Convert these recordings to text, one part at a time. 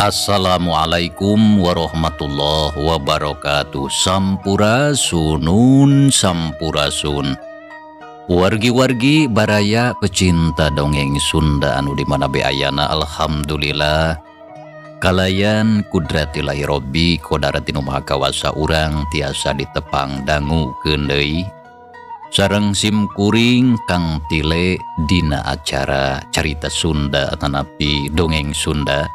Assalamualaikum warahmatullahi wabarakatuh. Sampurasun sampurasun. Wargi-wargi baraya pecinta dongeng Sunda anu di mana be ayana, alhamdulillah kalayan kudratillahi robbi qadarati nu maha kawasa urang tiasa ditepang dangu keun sareng sim kuring Kang Tile dina acara carita Sunda atanapi dongeng Sunda.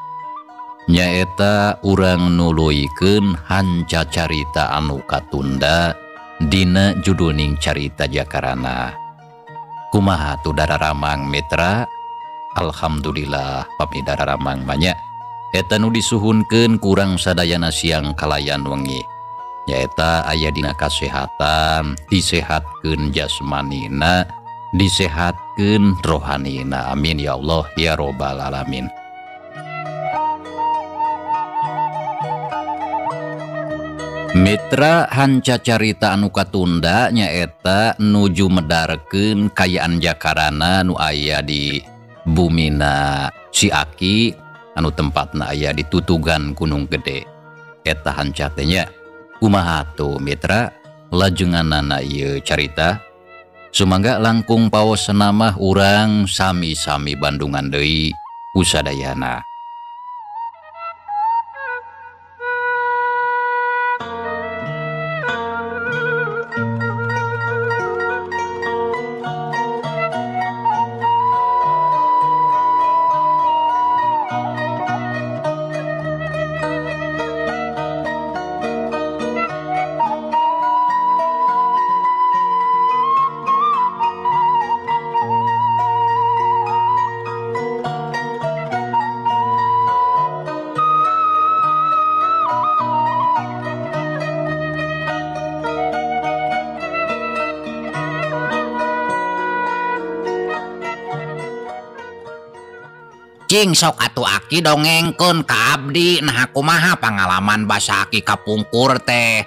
Nyaeta urang nuluykeun hanca carita anu katunda dina juduning carita Jakarana. Kumaha tu dararamang mitra? Alhamdulillah pami dararamang banyak. Eta nu disuhunkeun kurang sadayana siang kalayan wengi. Nyaeta aya dina kasehatan, disehatkeun jasmanina, disehatkeun rohanina. Amin ya Allah ya robbal alamin. Mitra hanca carita anu katunda nyaeta nuju medarkeun kayaan Jakarana nu aya di bumina Ciaki anu tempatna aya di tutugan Gunung Gede. Eta hanca teh nya. Kumaha tu mitra lajenganana ieu carita? Sumangga langkung paosna mah urang sami-sami Bandungan deui usadayana. Cing sok atuh Aki dongengkeun ka abdi nah kumaha pangalaman basa Aki kapungkur teh.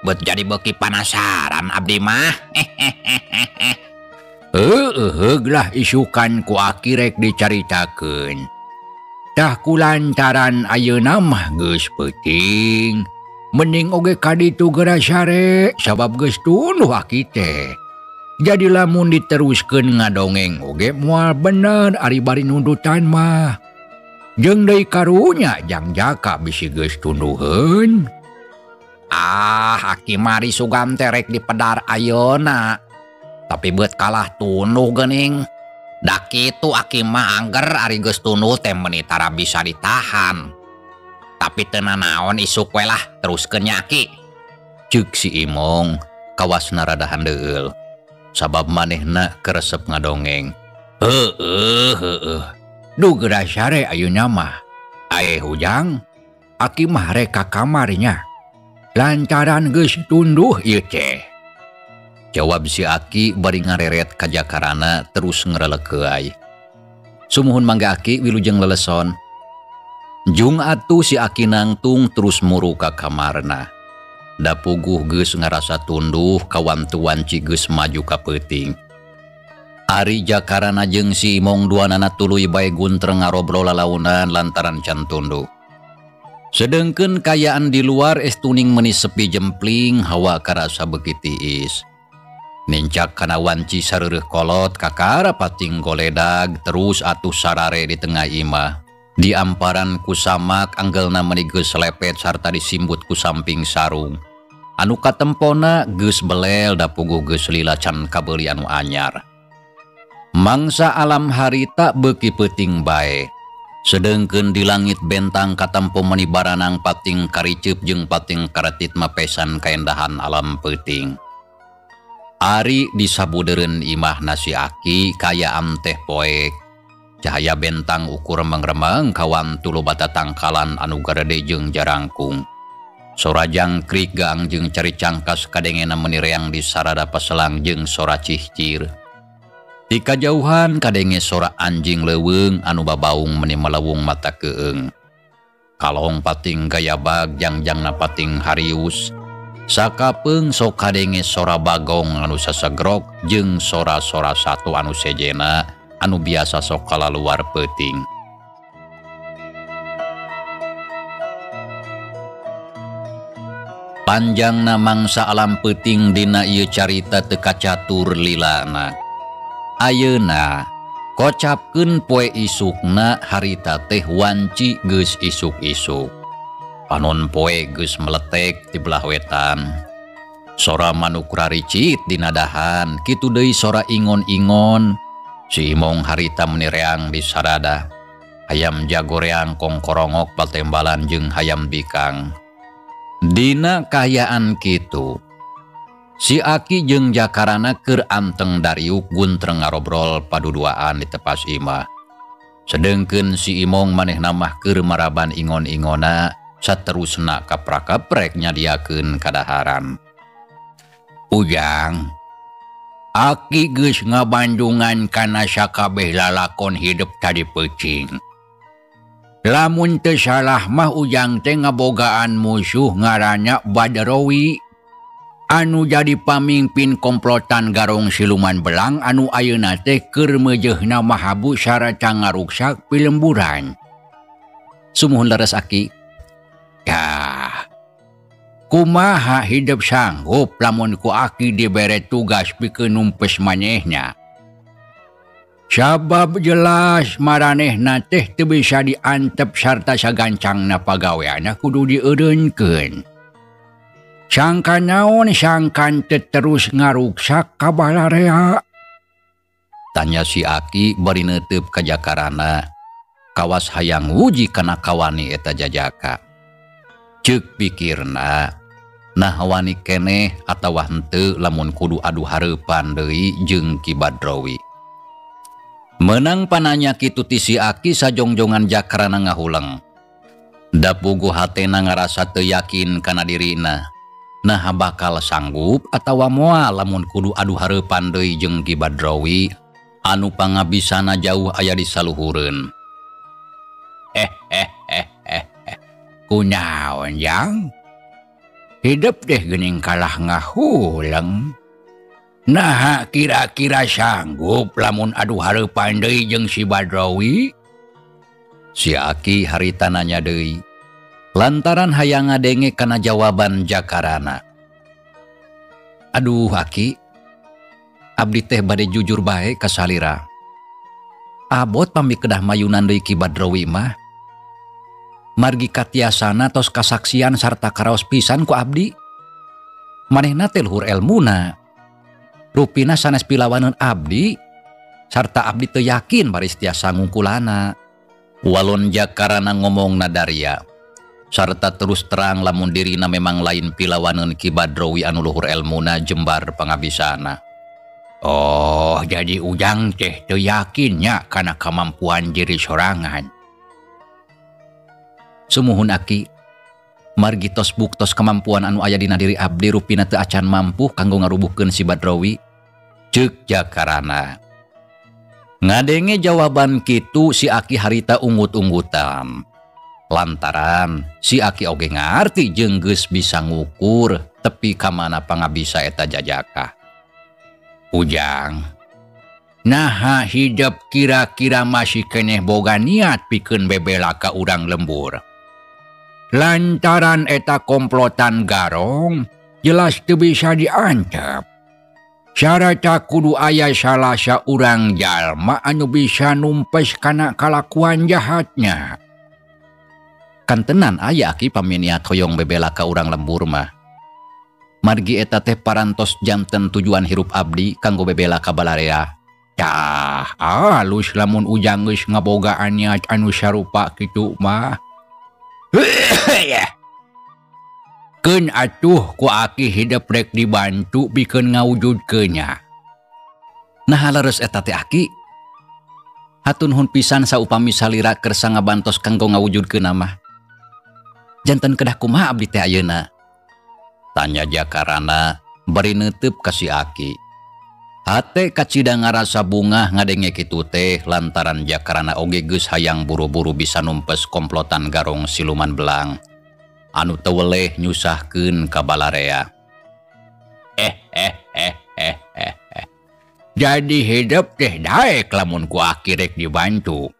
Beut jadi beuki panasaran abdi mah. Lah isukan ku Aki rek dicaritakeun. Tah kulantaran ayeuna mah geus peuting. Mending oge ka ditu geura sare sabab geus tunduh Aki teh. Jadi lamun diteruskeun ngadongeng oge moal bener ari bari nundutan mah. Jeung deui karunya jang jaka bisi geus tunduheun. Aki mari sugam teh rek dipedar ayeuna. Tapi beut kalah tunduh geuning. Da kitu Aki mah angger ari geus tunduh teh meuni tara bisa ditahan. Tapi teu nanaon isuk we lah teruskeun nya Aki. Ceuk si Imong kawasna rada handeul. Sabab manehna keresep ngadongeng. Duh geura sare ayeuna mah. Ae hujang, Aki mah rek ka kamarnya. Lantaran geus tunduh ieu teh. Jawab si Aki bari ngareret ka Jakarana terus ngrelekeuy. Sumuhun mangga Aki wilujeng leleson. Jung atuh si Aki nangtung terus muru ka kamarna. Da puguh geus ngarasa tunduh kawantuan ci geus maju ka peuting. Ari Jakarana jeung si Imong duanana tuluy bae guntreng ngarobrol lalaunan lantaran can tunduh. Sedengkeun kayaan di luar estuning meuni sepi jempling hawa karasa beuki tiis. Nincak kana wanci sareureuk kolot kakara pating goledag terus atuh sarare di tengah imah. Di amparan ku samak anggelna meuni geus lepet sarta disimbut ku samping sarung. Anu katempona geus belel da puguh geus lila can kabeuli anu anyar. Mangsa alam harita beuki peuting bae. Sedengkeun di langit bentang katempo meuni baranang pating kariceup jeung pating karetit mapesan kaendahan alam peuting. Ari di sabudeureun imahna si Aki kayaan teh poek. Cahaya bentang ukur mengremeng kawan tulu bata tangkalan anu garede jeung jarangkung. Sora jangkrik gaang jeung cari cangkas kadengena meuni reang di sarada paselang jeung sora cihcir. Di kajauhan kadenge sora anjing leuweung anu babaung meuni melewung mata keung. Kalong pating gayabag jangjangna pating harius. Sakapeung sok kadenge sora bagong anu sasegrok jeung sora-sora satu anu sejena anu biasa sok kalaluar peuting. Panjangna mangsa alam peuting dina ieu carita teu kacatur lilana. Ayeuna kocapkeun poe isukna harita teh wanci geus isuk-isuk. Panon poe geus meletek di belah wetan. Sora manuk raricit dina dahan, kitu deui sora ingon-ingon. Si imong harita menireang di sarada. Hayam jagoreang kongkorongok patembalan jeung hayam bikang. Dina kayaan kitu, si Aki jeung Jakarana keur anteng dariuk guntreng ngarobrol paduduaan di tepas imah. Sedengkeun si imong manehna mah keur maraban ingon-ingona saterusna kaprak-kaprek nyadiakeun kadaharan. Ujang, Aki geus ngabandungan kana sakabeh lalakon hidup tadi peucing. Lamun teu salah mah Ujang teh ngabogaan musuh ngaranna Badrowi anu jadi pamimpin komplotan Garong Siluman Belang anu ayeuna teh keur meujeuhna mahabu sarata ngaruksak pilemburan. Sumuhun leres Aki. Yah, kumaha hidup sanggup lamun ku Aki dibere tugas pikeun numpes manehna. Sabab jelas maranehna teh teu bisa diantep sarta sagancangna pagaweana kudu dieureunkeun. Sangka naon sangkan teu terus ngaruksak ka balarea? Tanya si Aki bari neuteub ka Jakarana. Kawas hayang uji kana kawani eta jajaka. Ceuk pikirna, nah wani keneh atawa henteu lamun kudu adu hareupan deui jeung Ki Badrowi. Menang pananya kitu ti si Aki sajongjongan Jakarana ngahuleng. Da puguh hatena ngarasa teu yakin kana dirina. Nah bakal sanggup atawa moal lamun kudu adu hareupan deui jeung Ki Badrowi anu pangabisana jauh aya di saluhureun. Kunaon Jang? Hidup deh geuning kalah ngahuleng. Nah kira-kira sanggup lamun adu hareupan deui jeung si Badrowi? Si Aki harita nanya deui. Lantaran hayang ngadenge kana jawaban Jakarana. Aduh Aki, abdi teh bade jujur bae ka salira. Abot pami kedah mayunan deui Ki Badrowi mah. Margi katiasana tos kasaksian sarta karaos pisan ku abdi. Manehna teh luhur elmuna. Rupina sanes pilawaneun abdi, sarta abdi teu yakin baris tiasa ngungkulana. Walon Jakarana ngomongna daria, sarta terus terang lamun dirina memang lain pilawaneun Ki Badrowi anu luhur elmuna jembar pangabisana. Oh, jadi Ujang teh teu yakinnya kana kemampuan diri sorangan. Sumuhun Aki, margi tos buktos kemampuan anu aya dina diri abdi rupina teu acan mampu kanggo ngarubuhkeun si Badrowi. Ceuk Jakarana. Ngadenge jawaban kitu si Aki harita ungut-unggutan. Lantaran si Aki oge ngarti jeung geus bisa ngukur tepi ka mana pangabisa eta jajaka. Ujang, naha hidup kira-kira masih keneh boga niat pikeun bebela ka urang lembur. Lantaran eta komplotan Garong jelas teu bisa diantep. Sarata kudu aya salasa urang jalma anu bisa numpes kana kalakuan jahatnya. Kan tenan aya Aki paminiat hoyong bebela ka urang lembur mah. Margi eta teh parantos janten tujuan hirup abdi kanggo bebela ka balarea. Tah, alus lamun Ujang geus ngabogaan niat anu sarupa kitu mah. Keun atuh ku Aki hidup rek dibantu bikeun ngawujudkeunnya. Nah leres eta teh Aki. Hatun nuhun pisan saupami salira kersa ngabantos kanggo ngawujudkeunna mah. Janten kedah kumaha abdi teh ayeuna? Tanya Jakarana bari neuteub ka si Aki. Hate kacida ngarasa bunga ngadenge kitu teh lantaran Jakarana oge geus hayang buru-buru bisa numpes komplotan Garong Siluman Belang anu teu weleh nyusahkeun ka balarea. Jadi hidup teh daek lamun ku Aki rek dibantu.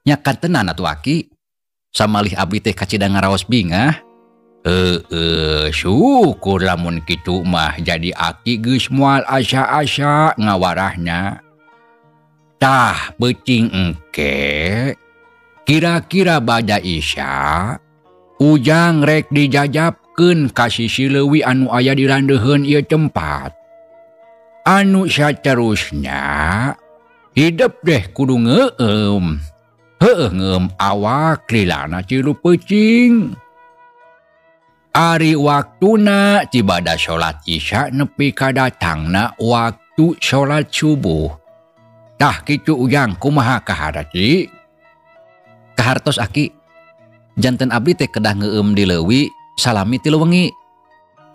Nya kan tenan atuh Aki. Samalih abdi teh kacida ngaraos bingah. Syukur lamun kitu mah jadi aki geus moal asa-asa ngawarahna. Tah beuting engke, kira-kira bada isya, ujang rek dijajabkeun ka sisi leuwih anu aya di randeuheun ieu tempat. Anu saterusnya, hidup deh kudu ngeueum. Heueuh ngeueum awak lilana cilu peucing. Ari waktuna tibada sholat isya nepi ka datangna waktu sholat subuh. Tah kitu ujang kumaha kaharati? Kahartos aki, janten abdi teh kedah ngeueum di leuwih salami ti wengi.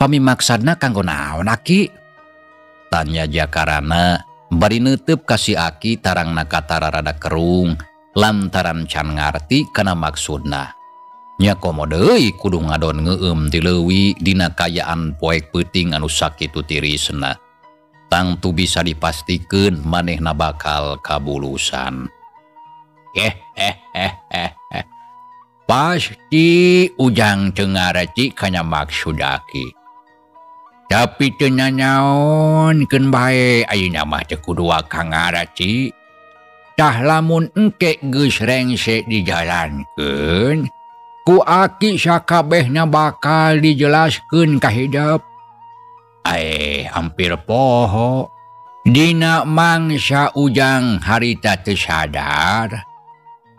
Pamimaksana kanggo naon aki? Tanya Jakarana bari neuteup ka si aki tarangna katara rada kerung lantaran can ngarti kana maksudna. Nya komo deui kudu ngadon ngeueum ti leuwih dina kayaan poek peuting anu sakitu tirisna. Tangtu bisa dipastikeun manehna bakal kabulusan. Pasti ujang teu ngareci kana maksud aki. Tapi teu nanaonkeun bae ayeuna mah teu kudu akang ngareci. Tah lamun engke geus rengse dijalankeun, ku aki sakabehna bakal dijelaskeun ka hidup. Hampir poho. Dina mangsa ujang harita teu sadar,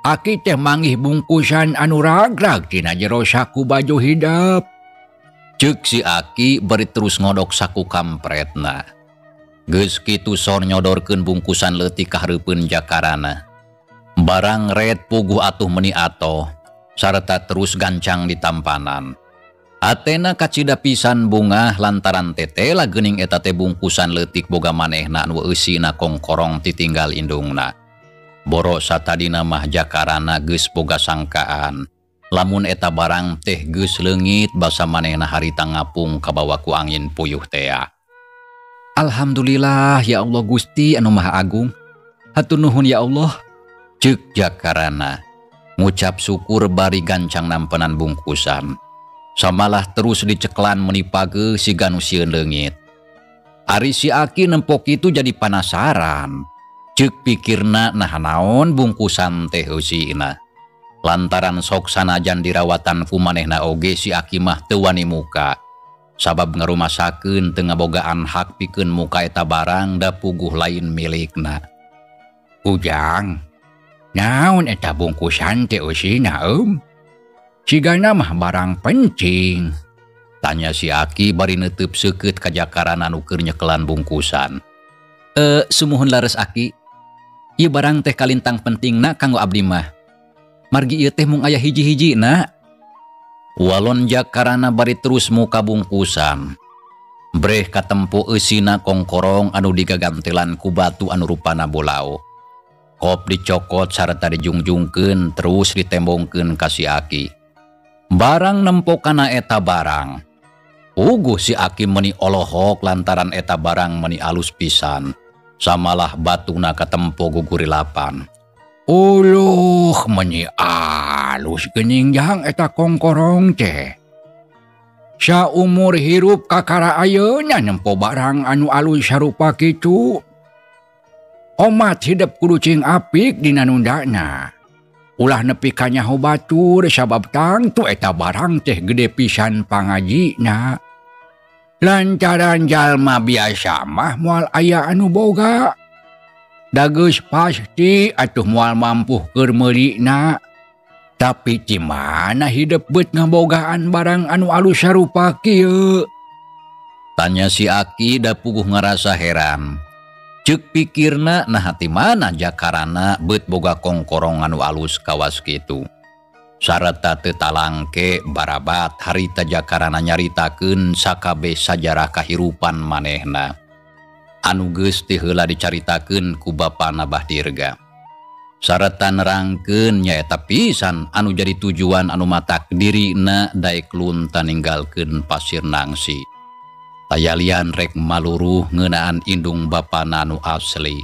aki teh manggih bungkusan anu ragrag tina jero saku baju hidup. Ceuk si aki bari terus ngodok saku kampretna. Geus kitu sor nyodorkeun bungkusan leutik ka hareupeun Jakarana. Barang red puguh atuh meuni ato, sarta terus gancang di tampanan. Atena kacida pisan bunga lantaran tetela geuning eta teh bungkusan leutik boga manehna anu eusina kongkorong titinggal indungna. Boro satadina mah Jakarana geus boga sangkaan. Lamun eta barang teh geus leungit basa manehna harita ngapung kabawa ku angin puyuh teh. Alhamdulillah ya Allah Gusti anu Maha Agung. Hatur nuhun ya Allah. Ceuk Jakarana ngucap syukur bari gancang nampenan bungkusan. Samalah terus diceklan menipage si ganu sieun leungit. Ari si aki nempok itu jadi penasaran. Ceuk pikirna nah naon bungkusan teh eusina. Lantaran sok sanajan dirawatan ku manehna oge si aki mah teu wani muka. Sabab ngarumasakeun teu ngabogaan hak pikeun muka eta barang da puguh lain milikna. Ujang, naon eta bungkusan teh eusina Sigana mah barang penting. Tanya si aki bari neuteub seukeut ka Jakarana nu keur nyekelan bungkusan. Sumuhun lares aki. Ieu barang teh kalintang pentingna kanggo abdi mah. Margi ieu teh mung aya hiji-hijina. Walon Jakarana bari terus muka bungkusan. Breh katempo eusina kongkorong anu digagantelan ku batu anu rupana bolau. Kop dicokot sarta dijungjungkeun terus ditembongkeun ka si aki. Barang nempokana eta barang. Uguh si aki meuni olohok lantaran eta barang meuni alus pisan. Samalah batuna katempo gugurilapan. Uluh meuni alus geuning jang eta kongkorong teh. Saumur hirup kakara ayeuna nempo barang anu alus sarupa kitu. Omat hidup kudu cing apik dina nundana. Ulah nepi ka nyaho batur sabab tangtu eta barang teh gede pisan pangajina. Lantaran jalma biasa mah moal aya anu boga. Da geus pasti atuh moal mampuh keur meulina. Tapi di mana hidup beut ngabogaan barang anu alus sarupa kieu? Tanya si aki da puguh ngarasa heran. Ceuk pikirna nah hati mana Jakarana beut boga kongkorong anu alus kawas kitu. Sarata teu talangke barabat harita Jakarana nyaritakeun sakabeh sajarah kahirupan manehna. Anu geus teu heula dicaritakeun ku bapana Bahdirga. Sarata nerangkeun nyaeta pisan anu jadi tujuan anu matak dirina daek lunta ninggalkeun pasir nangsi. Tayalian rek maluruh ngeunaan indung bapana anu asli.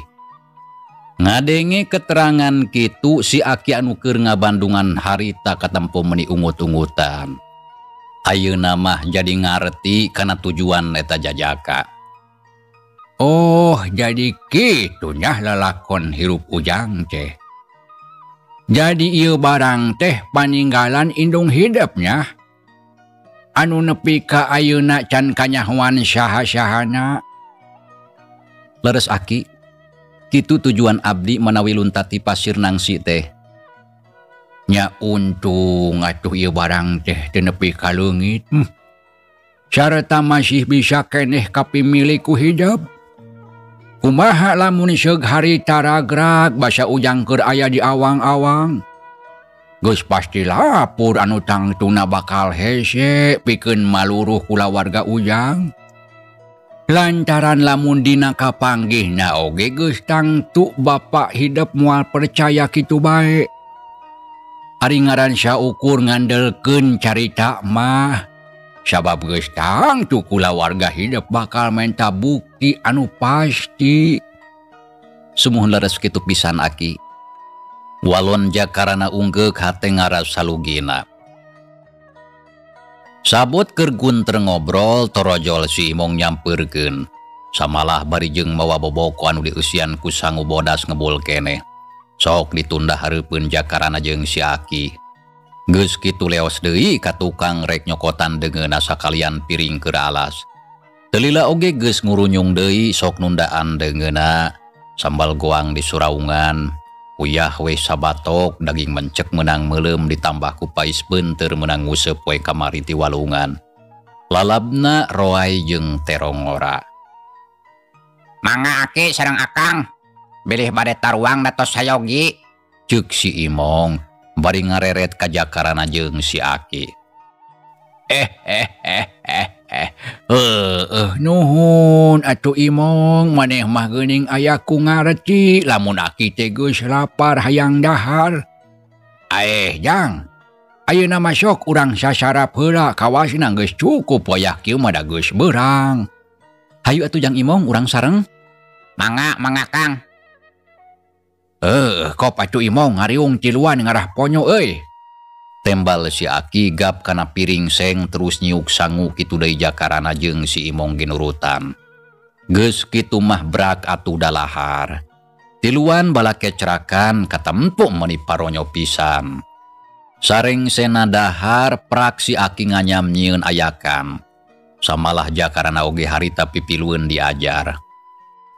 Ngadenge keterangan kitu si aki anu keur ngabandungan harita katempo meuni ungut-ungutan. Ayeuna mah jadi ngarti kana tujuan eta jajaka. Oh, jadi kitunya lalakon hirup ujang teh. Jadi ieu barang teh paninggalan indung hidupnya. Anu nepi ka ayeuna can kanyahoan saha-sahana. Leres Aki, kitu tujuan abdi manawi luntati pasir nangsi teh. Nya untung atuh ieu barang teh teu nepi ka leungit. Sareta masih bisa keneh kapimilih ku hidup. Kumaha lamun seug hari taragrag basa ujang keur aya di awang-awang. Geus pasti lapur anu tangtuna bakal hese pikeun maluruh kula warga ujang. Lantaran lamun dina kapanggihna oge geus tangtu bapak hidup moal percaya kitu bae. Ari ngaran saukur ngandelkeun carita mah. Sabab geus tangtu kula warga hidup bakal menta bukti anu pasti. Sumuhun leres kitu pisan Aki. Walon jakarana unggeuk hate ngaras salugina. Sabot keur gunter ngobrol torojol si Imong nyampeurkeun. Samalah bari jeung mawa boboko anu dieusian ku sangu bodas ngebul keneh. Sok ditunda hareupeun jakarana jeung si Aki. Geus kitu leos deui ka tukang rek nyokotan deungeunna sakalian piring keur alas. Teu lila oge geus ngurunyung deui sok nundaan deungeunna sambal goang di suraungan. Uyah we sabatok daging mencek menang meuleum ditambah ku pais beunteur menang nguseup we kamari ti walungan. Lalabna roai jeung terong ora. Mangga Aki sareng Akang. Bilih bade taruang datos sayogi. Ceuk si Imong bari ngareret ka jakarana jeung si Aki. Nuhun atuh Imong maneh mah geuning aya ku ngareti lamun Aki teh geus lapar hayang dahar. Jang. Ayeuna mah sok urang sasarap heula kawasna geus cukup wayah kieu mah da geus beurang. Hayu atuh Jang Imong urang sareng. Mangga Kang. Kop atuh Imong ngariung tiluan ngarah ponyo euy. Tembal si Aki gap kana piring seng terus nyiuk sangu kitu deui jakarana jeung si Imong ginurutan. Geus kitu mah brak atuh dalahar. Tiluan bala kecerakan katempo meuni paronyo pisan. Sareng sena dahar prak si Aki nganyam nyieun ayakan. Samalah jakarana oge harita pipilueun diajar.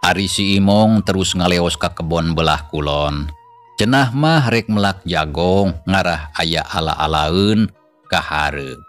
Ari si Imong terus ngaleos ka kebon belah kulon. Cenah mah rek melak jagong ngarah aya ala-alaeun ka hareup.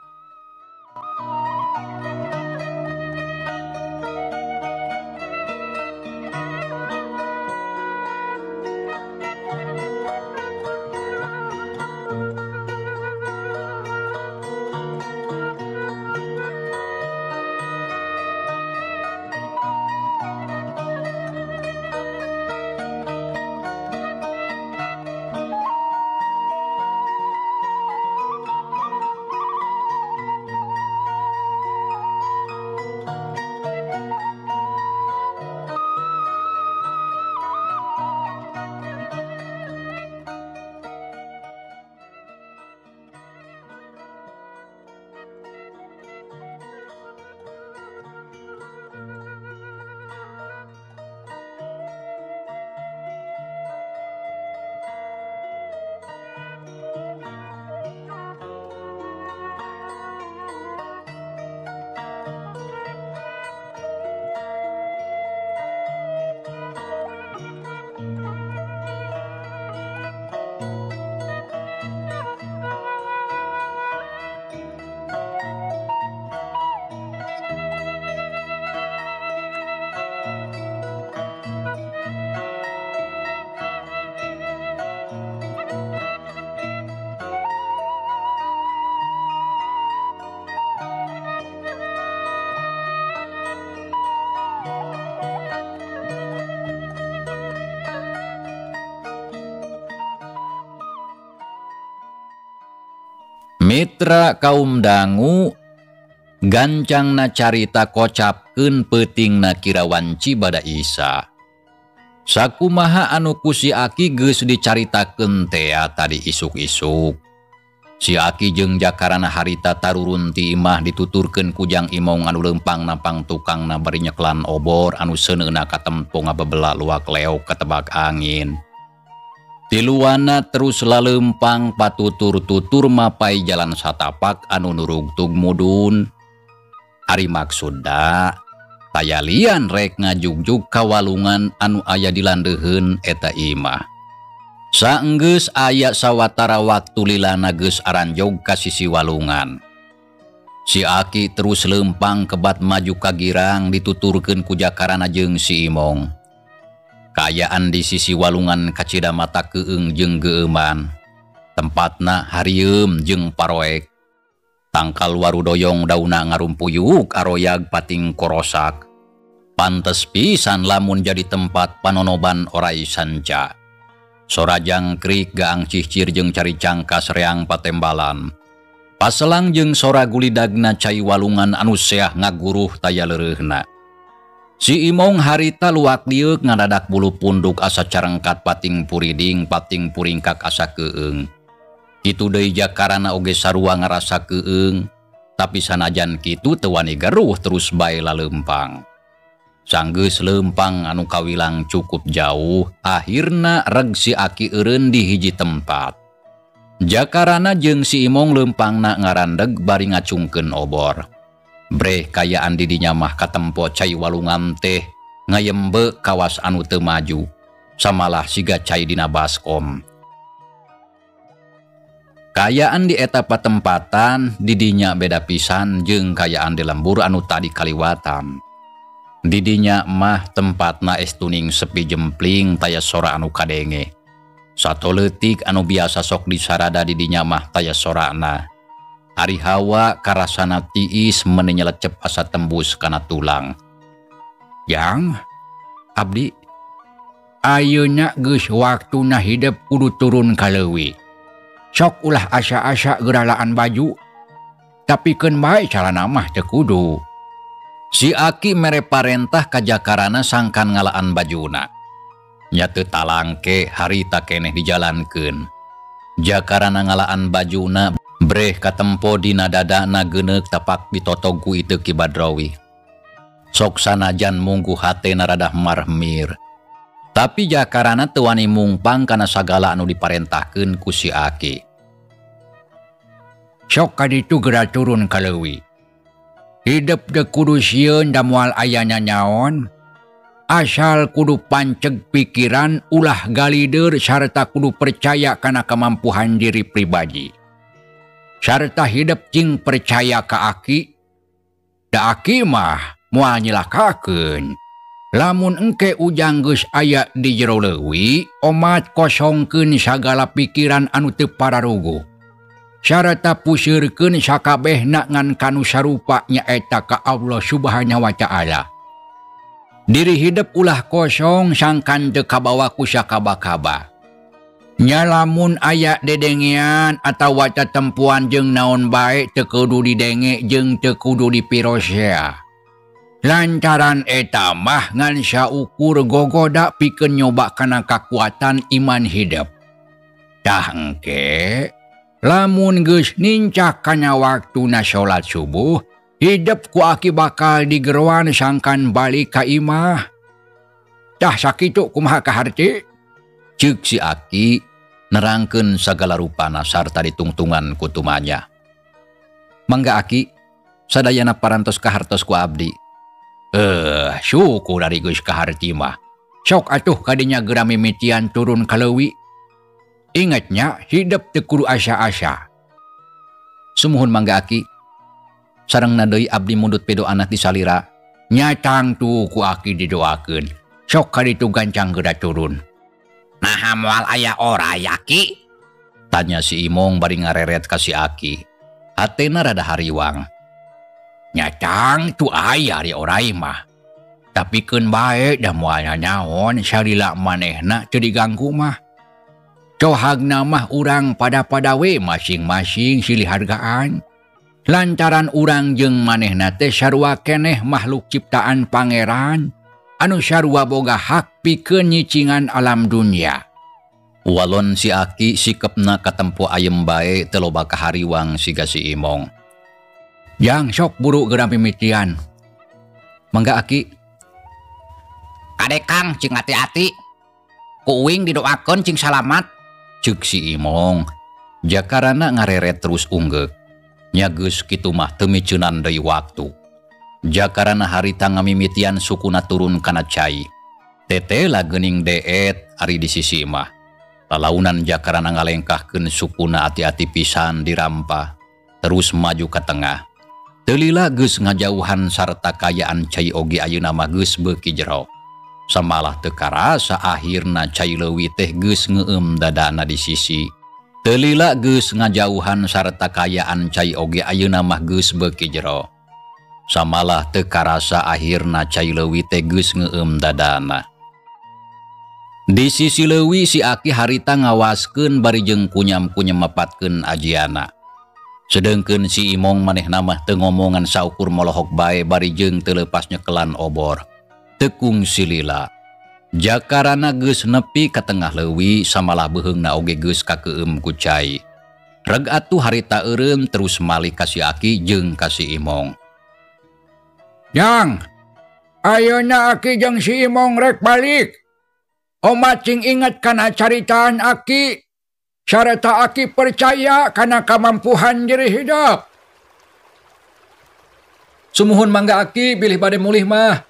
Mitra kaum dangu gancangna carita kocapkeun peutingna Kirawan Cibada Isa. Sakumaha anu ku si Aki geus dicaritakeun teh tadi isuk-isuk. Si Aki jeung Jakarana harita tarurun ti imah dituturkeun kujang imong anu leumpang nampang tukangna bari nyeklan obor anu seuneuna katempo ngabebela luak leok katebak angin. Tiluana terus laleumpang patutur-tutur mapai jalan satapak anu nurug tug mudun. Ari maksudna tayalian rek ngajugjug ka walungan anu aya di landeuheun eta imah. Saenggeus aya sawatara waktu lilana geus aranjog ka sisi walungan. Si Aki terus leumpang kebat maju ka girang dituturkeun ku Jakarana jeung si Imong. Kaayaan di sisi walungan kacida mata keung jeung geuman. Tempatna harieum jeung paroek. Tangkal warudoyong dauna ngarumpuyuk aroyag pating korosak. Pantes pisan lamun jadi tempat panonoban orai sanca. Sorajang krik gaang cicir jeung caricang kasreang patembalan. Paselang jeung sora gulidagna cai walungan anu seah ngaguruh taya leureurna. Si Imong harita luak liuk ngadadak bulu punduk asa carengkat pating puriding pating puringkak asa keung. Kitu deui Jakarana oge sarua ngarasa keung, tapi sanajan kitu teu wani garuh terus bae laleumpang. Sanggeus leumpang anu kawilang cukup jauh, akhirna reg si Aki eureun di hiji tempat. Jakarana jeung si Imong leumpangna ngarandeg bari ngacungkeun obor. Breh kayaan di dinya mah katempo cai walungan teh ngayembe kawas anu teu maju. Samalah siga cai dina baskom. Kayaan di eta patempatan di dinya beda pisan jeung kayaan di lembur anu tadi kaliwatan. Di dinya mah tempatna estuning sepi jempling taya sora anu kadenge. Sato leutik anu biasa sok disarada di dinya mah taya sorana. Ari hawa karasana tiis meni nyelecep asa tembus kana tulang. Yang, abdi, ayeuna geus waktuna hidup kudu turun ka leuwih. Sok ulah asa-asa geralaan baju, tapi keun bae calana mah teu kudu. Si Aki mere parentah ka Jakarana sangkan ngalaan bajuna. Nya teu talangke harita keneh dijalankeun. Jakarana ngalaan bajuna breh katempo dina dadana geuneuk tapak ditotog ku iteu Ki Badrowi. Sok sanajan munggu hatena rada marmir. Tapi Jakarana teu wani mungpang kana sagala anu diparentahkeun ku si Aki. Sok kaditu geura turun ka leuwih. Hidup teu kudu sieun da moal aya nyaon. Asal kudu panceg pikiran ulah galideur sarta kudu percaya kana kemampuan diri pribadi. Sarta hidup cing percaya ka Aki. Da Aki mah moal nyilakakeun. Lamun engke ujang geus aya di jero leuwih, omat kosongkeun sagala pikiran anu teu pararuguh. Sarta puseurkeun sakabehna ngan kanu sarupa nyaeta ka Allah Subhanahu wa Ta'ala. Diri hidup ulah kosong sangkan teu kabawa ku sakaba-kaba. Nya lamun aya dedengean atawa tatempuan jeung naon bae teu kudu didenge jeung teu kudu dipirosea. Lantaran eta mah ngan saukur gogoda pikeun nyoba kana kakuatan iman hidup. Tah engke lamun geus nincak kana waktuna salat subuh, hidup ku Aki bakal digeruan sangkan balik ka imah. Tah sakitu kumaha kaharti? Ceuk si Aki nerangkeun sagala rupana sarta ditungtungan ku tumanya. Mangga Aki, sadayana parantos kahartos ku abdi. Syukur dari geus kaharti mah. Sok atuh kadinya geura mimitian turun ka leuwih. Ingatnya hidup teu kudu asa-asa. Sumuhun mangga Aki. Sarengna deui abdi mundut pedoana ti salira. Nyatang tu ku Aki didoakeun. Sok kaditu gancang geura turun. Nah moal aya oray Aki? Tanya si Imong bari ngareret ka si Aki. Hatena rada hariwang. Nyatang tu aya di oray mah. Tapi keun bae da moal nyaon salila manehna teu diganggu mah. Cohagna mah urang pada-pada we masing-masing silih hargaan. Lantaran urang jeung manehna teh sarua keneh makhluk ciptaan pangeran anu sarua boga hak pikeun nyicingan alam dunia. Walon si Aki sikepna katempo ayem bae teu loba kahariwang siga si Imong. Jang sok buru geura mimitian. Mangga Aki. Kade Kang cing hati-hati. Ku uing didoakeun cing salamat. Ceuk si Imong. Jakarana ngareret terus unggek. Nya geus kitu mah teu miceunan deui waktu. Jakarana harita ngamimitian sukuna turun kana cai. Tete lah geuning deet ari di sisi mah. Lalaunan Jakarana ngalengkahkeun sukuna hati-hati pisan di rampa. Terus maju ke tengah. Teu lila geus ngajauhan sarta kayaan cai oge ayeuna mah geus beuki jero. Samalah teu karasa akhirna cai leuwih teh geus ngeueum dadana di sisi. Teu lila geus ngajauhan sarta kayaan cai oge ayeuna mah geus beuki jero. Samalah teu karasa akhirna cai leuwih teh geus ngeueum dadana. Di sisi leuwih si Aki harita ngawaskeun bari jeung kunyam-kunyam mepatkeun ajiana. Sedengkeun si Imong manehna mah teu ngomongan saukur molohok bae bari jeung teu leupas nyekelan obor. Tekung si lila. Jakarana geus nepi ka tengah leuwih samalah beuheungna oge geus kakeueum ku cai. Reg atuh harita eureum terus malih ka si Aki jeung ka si Imong. Jang, ayeuna Aki jeung si Imong rek balik. Oma cing inget kana caritaan Aki. Sareta Aki percaya kana kamampuhan diri hidup. Sumuhun mangga Aki bilih bade mulih mah.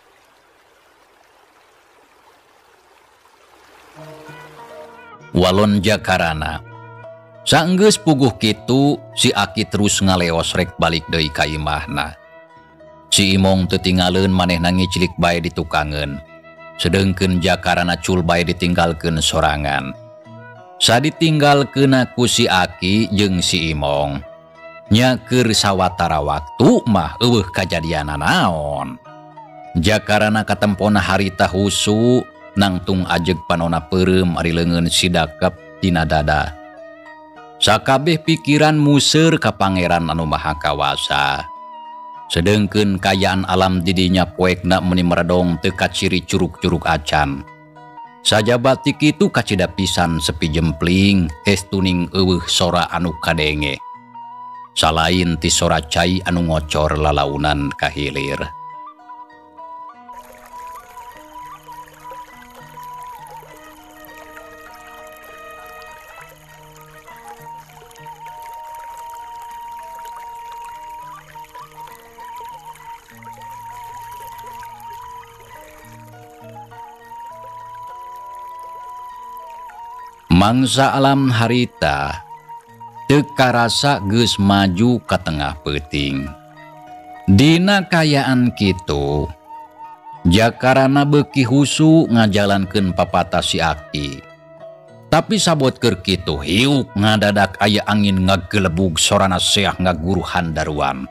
Walon Jakarana. Saenggeus puguh kitu si Aki terus ngaleos rek balik deui ka imahna. Si Imong teu tinggalkeun manehna ngicilik bae di tukangeun. Sedengkeun Jakarana cul bae ditinggalkeun sorangan. Saditinggalkeun ku si Aki jeung si Imong. Nya keur sawatara waktu mah eueuh kajadianna naon. Jakarana katempona harita husu nangtung ajeg panona peureum ari leungeun si dakep tina dada. Sakabeh pikiran museur ka Pangeran anu Maha Kawasa. Sedengkeun kayaan alam di dinya poekna meuni meredong teu kaciri curug-curug acan. Sajabat ti kitu kacida pisan sepi jempling estuning eueuh sora anu kadenge. Salain ti sora cai anu ngocor lalaunan ka hilir. Mangsa alam harita teu karasa geus maju ka tengah peuting. Dina kayaan kitu Jakarana beuki husu ngajalankeun papata si Aki. Tapi sabot keur kitu hiuk ngadadak aya angin ngagelebug sorana seah ngaguru handaruan.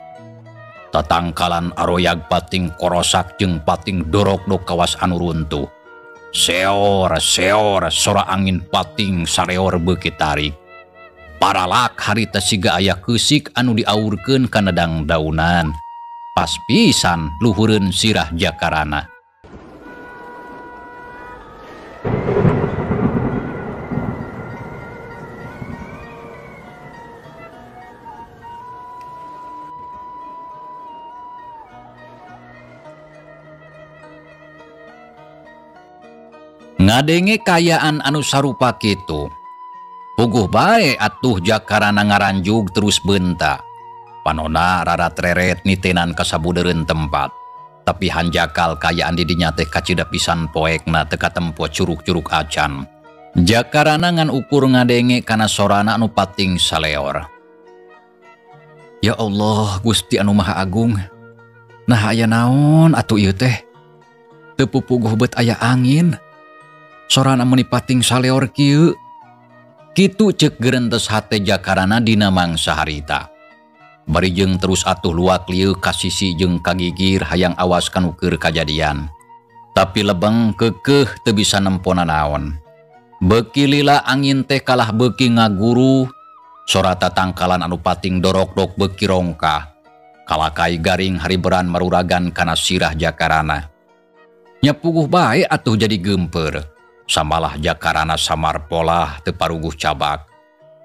Tatangkalan aroyag pating korosak jeung pating dorok-dok kawas anu runtuh. Seor sora angin pating sareor beuki tarik. Paralak harita siga aya keusik anu diaurkeun kana dangdaunan. Pas pisan luhureun sirah Jakarana. Ngadenge kayaan anu sarupa kitu. Puguh bae atuh Jakarana ngaranjug terus beunta. Panona rarat reret nitenan kasabudeureun tempat. Tapi hanjakal kayaan di dinya teh kacida pisan poekna teu katempo curug-curug acan. Jakarana ngan ukur ngadenge kana sorana anu pating saleor. Ya Allah, Gusti anu Maha Agung. Nah aya naon atuh ieu teh? Teu pupuguh beut aya angin. Sorana meni pating saleor kieu. Kitu ceuk geurentes hate Jakarana dina mangsa harita. Bari jeung terus atuh luak lieu ka sisi jeung kagigir hayang awas kanu keur kajadian. Tapi lebeng keukeuh teu bisa nempona naon. Beuki lila angin teh kalah beuki ngaguru. Sora tatangkalan anu pating dorok-dok beuki rongkah. Kalakai garing hariberan maruragan kana sirah Jakarana. Nya puguh bae atuh jadi geumpeur. Samalah jakarana samar pola teu paruguh cabak.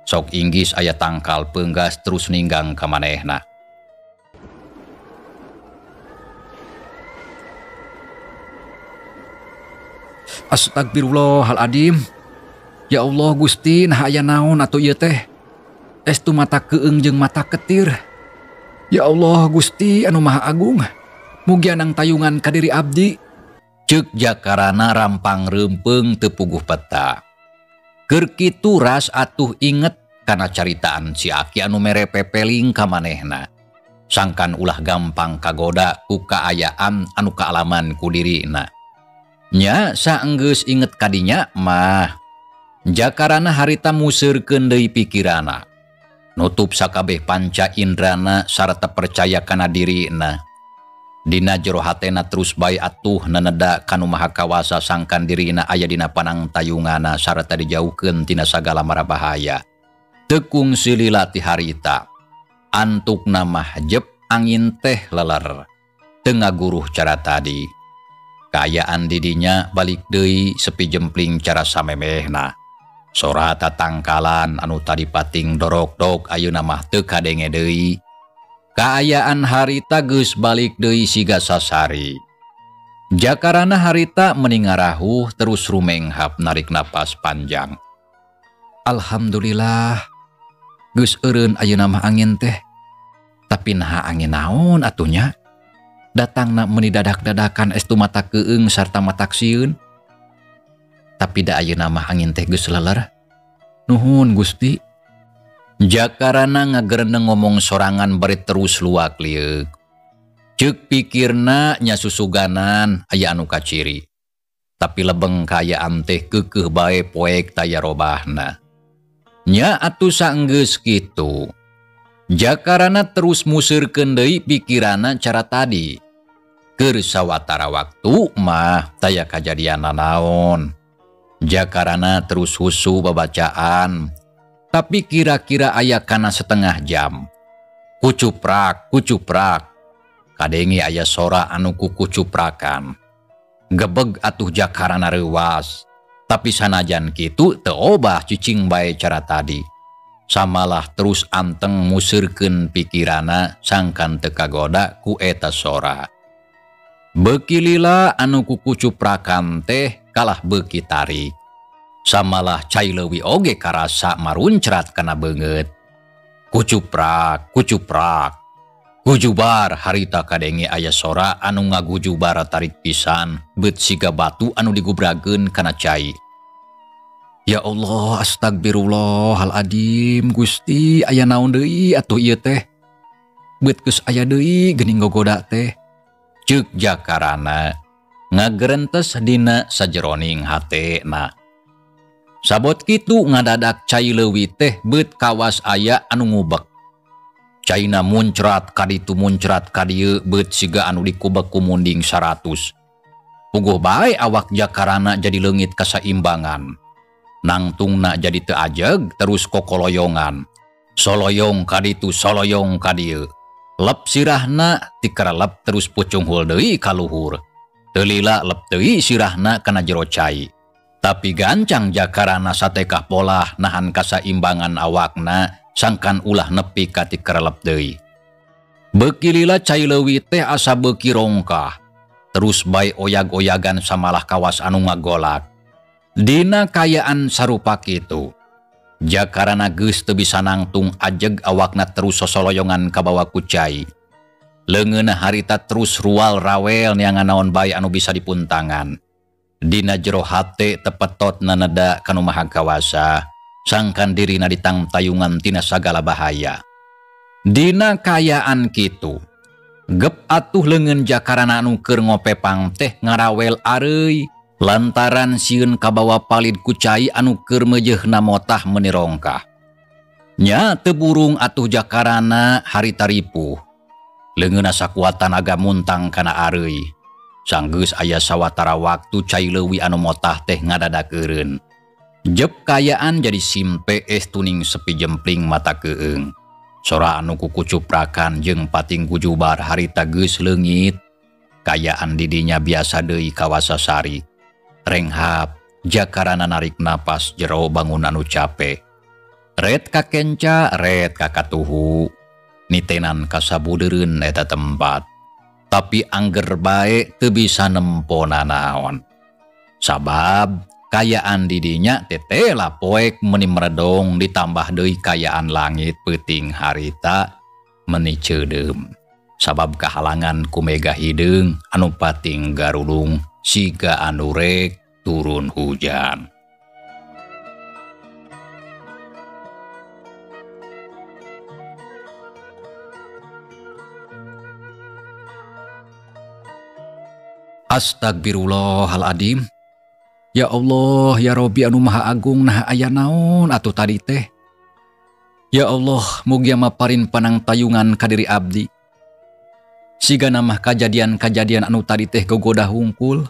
Sok inggis aya tangkal peunggas terus ninggang ka manehna. Astagfirullahaladzim. Ya Allah Gusti, nah aya naon atuh ieu teh? Estu mata keung jeung mata ketir. Ya Allah Gusti anu Maha Agung, mugi anang tayungan ka diri abdi. Ceuk jakarana rampang reumpeng teu puguh peta. Keur kitu ras atuh inget kana caritaan si Aki anu mere pepeling ka manehna. Sangkan ulah gampang kagoda ku kaayaan anu kaalaman ku dirina. Nya saenggeus inget kadinya mah jakarana harita museurkeun deui pikirana. Nutup sakabeh panca indrana sarta percaya kana dirina. Dina jero hatena terus bae atuh naneda kanu Maha Kawasa sangkan dirina aya dina panang tayungana sarta dijauhkeun tina sagala mara bahaya. Tekung silila ti harita. Antukna mah jep angin teh leler. Teu ngaguruh cara tadi. Kaayaan didinya balik deui sepi jempling cara samemehna. Sora tatangkalan anu tadi pating dorok-dok ayeuna mah teu kadenge deui. Kaayaan harita geus balik deui siga sasari. Jakarana harita mending ngarahuh terus rumenghap narik napas panjang. Alhamdulillah. Geus eureun ayeuna mah angin teh. Tapi naha angin naon atunya? Datangna meuni dadak-dadakan estu mata keung sarta matak sieun. Tapi da ayeuna mah angin teh geus leler. Nuhun Gusti. Jakarana ngagereneng ngomong sorangan bari terus luak liuk. Ceuk pikirna nya susuganan aya anu kaciri. Tapi lebeng kaayaan teh keukeuh bae poek taya robahna. Nya atuh saenggeus kitu. Jakarana terus museurkeun deui pikirana cara tadi. Keur sawatara waktu mah taya kajadian naon. Jakarana terus husu babacaan. Tapi kira-kira aya kana setengah jam. Kucuprak, kucuprak. Kadenge aya sora anu kukucuprakan. Gebeg atuh jakarana reuwas. Tapi sanajan kitu teu obah cicing bae cara tadi. Samalah terus anteng museurkeun pikirana sangkan teu kagoda ku eta sora. Beuki lila anu kukucuprakan teh kalah beuki tarik. Samalah cai leuwih oge karasa maruncrat kana beungeut. Kucuprak, kucuprak. Gujubar harita kadenge aya sora anu ngagujubar tarik pisan beut siga batu anu digubrageun kana cai. Ya Allah, astagfirullahaladzim Gusti, aya naon deui atuh ieu teh? Beut geus aya deui geuning gogoda teh. Ceuk jakarana ngagerentes dina sajeroning hatena. Sabot kitu ngadadak cai leuwih teh beut kawas aya anu ngubek. Caina muncrat kaditu muncrat kadieu beut siga anu dikubek ku munding 100. Puguh bae awak jakarana jadi leungit kasaimbangan. Nangtungna jadi teu ajeg terus kokoloyongan. Soloyong kaditu soloyong kadieu. Lep sirahna tikarelep terus pucung hul deui ka luhur. Teu lila lep deui sirahna kana jero cai. Tapi gancang jakarana satekah polah nahan kasaimbangan awakna sangkan ulah nepi ka tikarelep deui. Beuki lila cai leuwih teh asa beuki rongkah. Terus bae oyag-oyagan samalah kawas anu ngagolak. Dina kaayaan sarupa kitu. Jakarana geus teu bisa nangtung ajeg awakna terus sosoloyongan ka bawah ku cai. Leungeunna harita terus rual rawel neangan naon bae anu bisa dipuntangan. Dina jero hate tepetot naneda kanu Maha Kawasa, sangkan dirina ditang tayungan tina sagala bahaya. Dina kaayaan kitu, gep atuh leungeun jakarana anu keur ngopepang teh ngarawel areuy, lantaran sieun kabawa palid ku cai anu keur meujeuhna motah meuni rongkah. Nya teu burung atuh jakarana harita ripuh. Leungeunna sakuat tanaga muntang kana areuy. Sanggeus aya sawatara waktu cai leuwih anu motah teh ngadadakeureun. Jep kaayaan jadi simpe tuning sepi jempling mata keung. Sora anu kukucuprakan jeung pating gujubar harita geus leungit. Kaayaan didinya biasa deui kawasa sari. Renghap, jakarana narik napas jero bangun anu capek. Red ka kenca, red ka katuhu. Nitenan kasabudeureun eta tempat. Tapi angger bae teu bisa nempona naon. Sabab kayaan didinya tetela poek meni meredong ditambah deui kayaan langit peuting harita meni ceudem. Sabab kahalangan ku mega hideung anu pating garulung siga anu rek turun hujan. Astagfirullahaladzim. Ya Allah, ya Robi anu maha agung, nah aya naon atuh tadi teh. Ya Allah, mugia maparin panang tayungan ka diri abdi. Siga namah kajadian-kajadian anu tadi teh gogoda hungkul.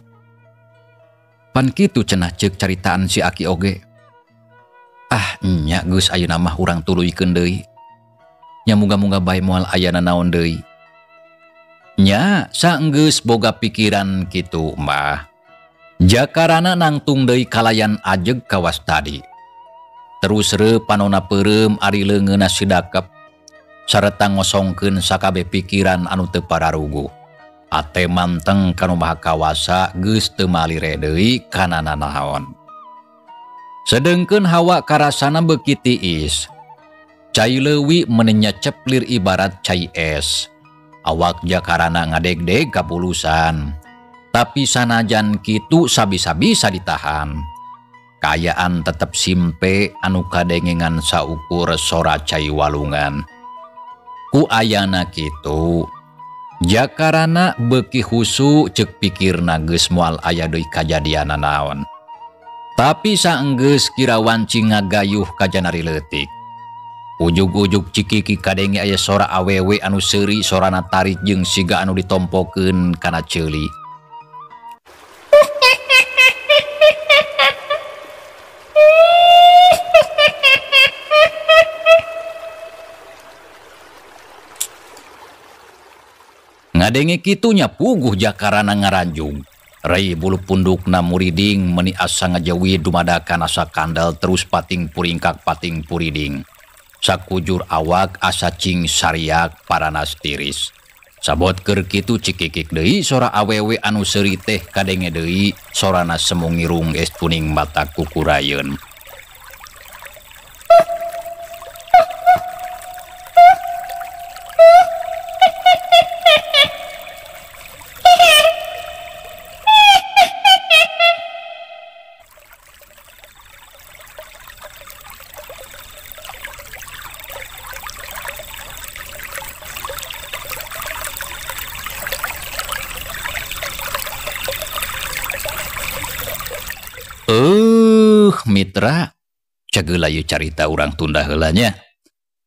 Pan kitu cenah ceuk caritaan si Aki oge. Ah, nya geus ayeuna mah urang tuluykeun deui. Nya muga-muga bae moal ayana naon deui. Nya saenggeus boga pikiran kitu mah. Jakarana nangtung deui kalayan ajeg kawas tadi. Terus reu panonna peureum ari leungeunna sidakep sareta ngosongkeun sakabeh pikiran anu teu pararugu. Ate manteng kanu maha kawasa geus teu malire deui kana nanaon. Sedengkeun hawa karasana beuki tiis. Cai leuwih meuni nyecep lir ibarat cai es. Awak jakarana ngadeg-deg kapulusan. Tapi sanajan kitu sabisa-bisa ditahan. Kayaan tetep simpe anu kadengengan saukur sora cai walungan. Ku ayana kitu. Jakarana beuki husu ceuk pikirna geus moal aya deui kajadian naon. Tapi saenggeus kira wancing ngagayuh ka janari leutik. Ujug-ujug cikiki kadenge aya sora awewe anu seuri sorana tarik jeung siga anu ditompokeun kana ceuli. Ngadenge kitunya puguh jakarana ngaranjung. Rai bulu pundukna muriding meuni asa ngajawi dumadakan asa kandal terus pating puringkak pating puriding. Sakujur awak asa cing sariak paranas tiris. Sabot keur kitu cikikik deui sora awewe anu seuri teh kadenge deui sorana semu ngirung es kuning mata kukurayeun. Mitra, cageula ieu carita urang tunda heula nya.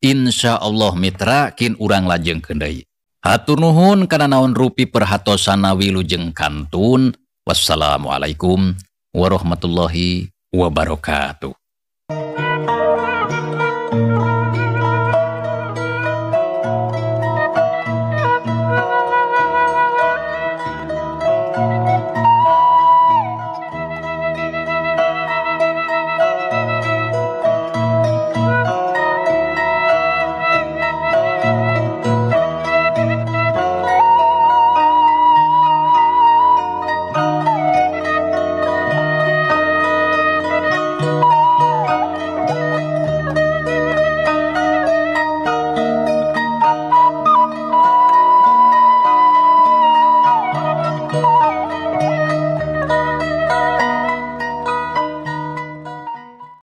Insyaallah mitra kin urang lajengkeun deui. Hatur nuhun kana naon rupi perhatosana wilujeng kantun. Wassalamualaikum warahmatullahi wabarakatuh.